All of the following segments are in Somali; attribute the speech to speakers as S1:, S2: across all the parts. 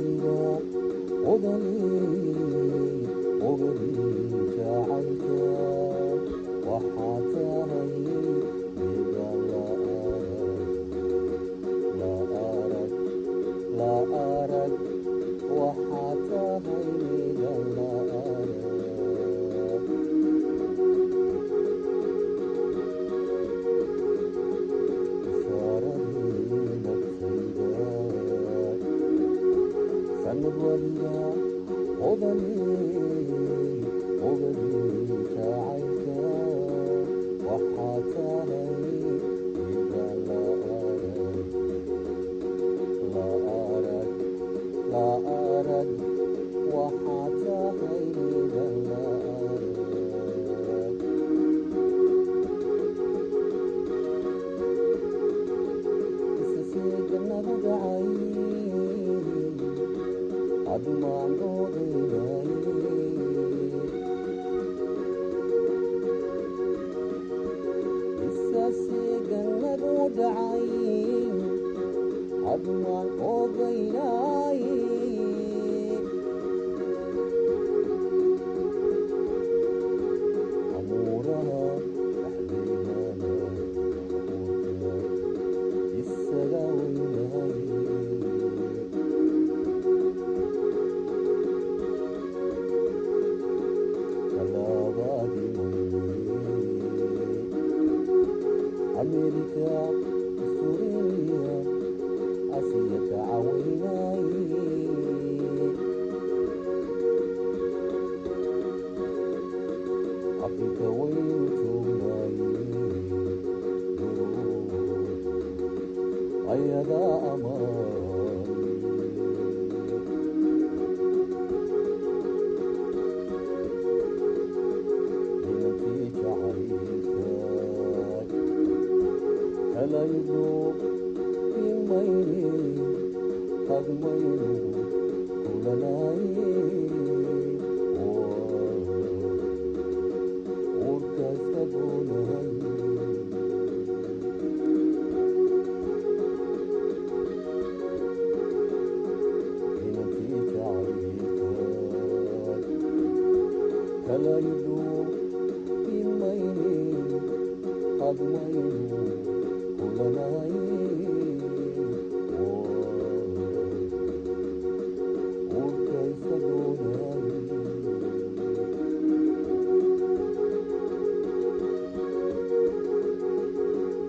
S1: waliba odani ogadi jacaylka waxaa tahay midaan la arag waxaa tahay midaan la arag isaaradii naftayda sanad waliba odani ogadi jacaylka waxaa tahay midaan la arag waxaa tahay midaan la arag isasii jannadu dhacay admaan odaynay isasii jannadu dhacay admaan odaynay amuuraha dhexdeynana abuurka isaga weynay talaabadii weynay amerika australia asiya ka caweynay afrika waynu joognay ayadaa amaan inankii jacaylka helayno imayne qadmayno kulanay urkasta doonay inankii jacaylka helayno imayne qadmayno kulanay urkasta doonay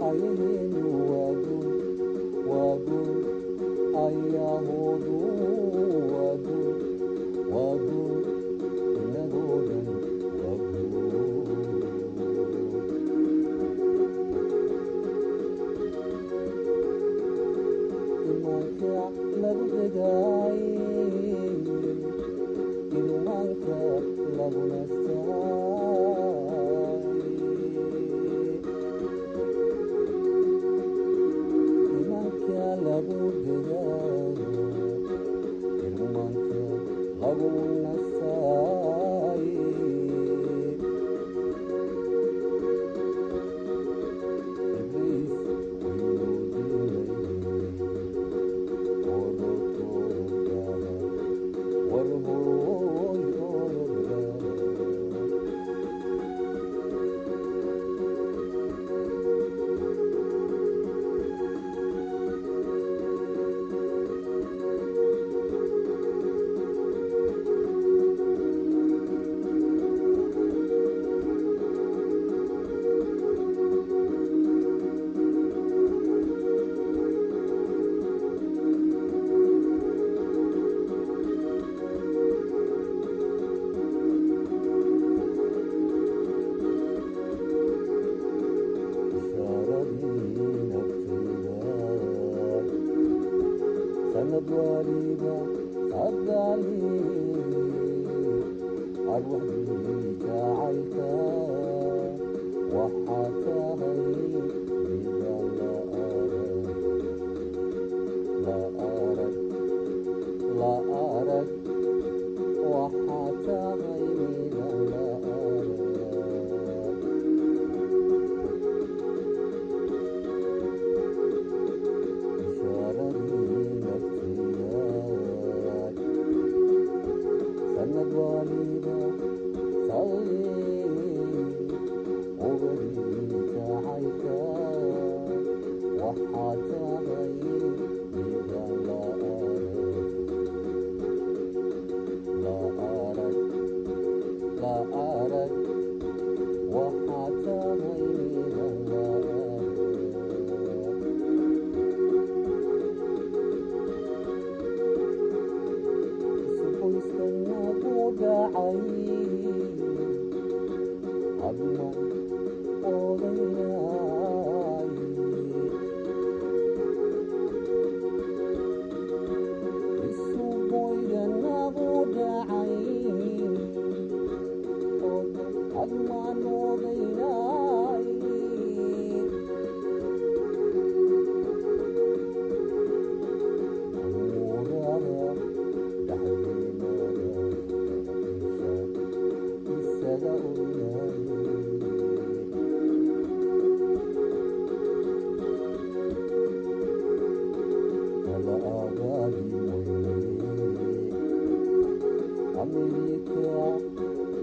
S1: ayaheenu waagun ayahoodu waagun inagoodan waagun imaanka lagu degay inumaanka lagu nastay imaanka lagu degay inumaanka lagu nastay ibliis waynu dilay sanad waliba adali arwaxdii jacaylka waxaa tahay midaan la arag waxaa tahay midaan la arag isaaradii naftayda waxaad tahay midaan la arag waxaad tahay midaan la arag isqoyskana ku dhacay hadman odaynay isuboygana ku dhacay hadman odaynay amuuraha dhaxdeynana isaga oynay أمريكا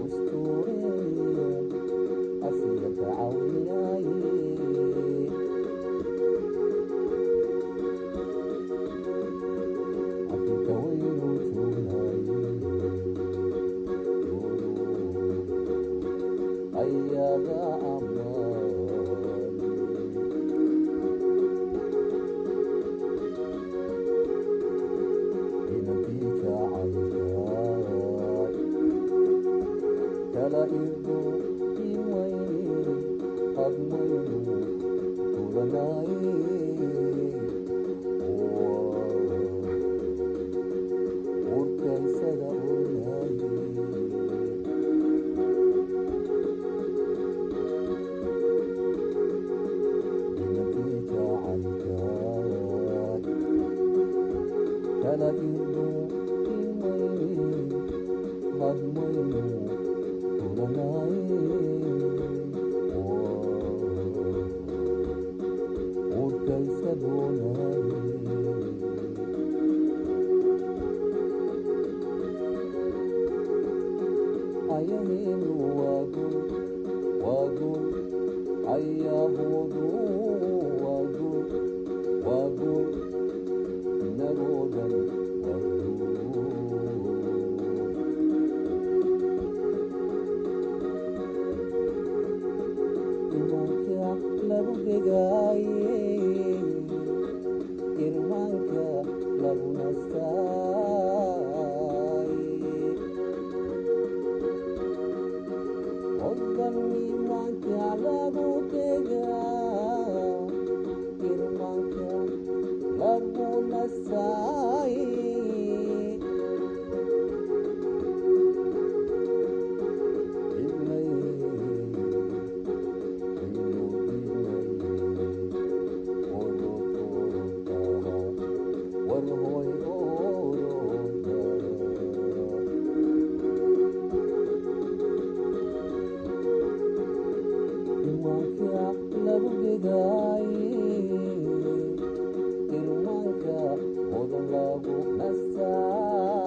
S1: أستوريا أسيرك عوناي أفريكا وين وتوناي أياغا أمالي إنتيك عيكاي kala irdo imayni hadmaynu kulanay urkaysada oynay inatiija caykaay kala irdo imayni hadmaynu ayahenu wagun ayahudu wagun nagodan imanka lagu degaaye irmaanka lagu nastaay odan imanka lagu degaa irmaanka lagu nastaay imanka lagu degaaye irmaanka odan lagu nastaay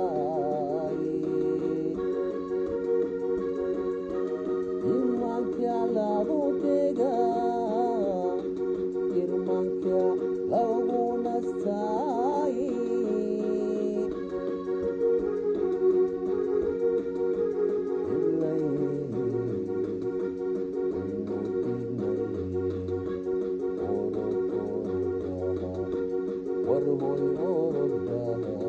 S1: imanka lagu degaa irmaanka lagu nastaay warhoy oroddaha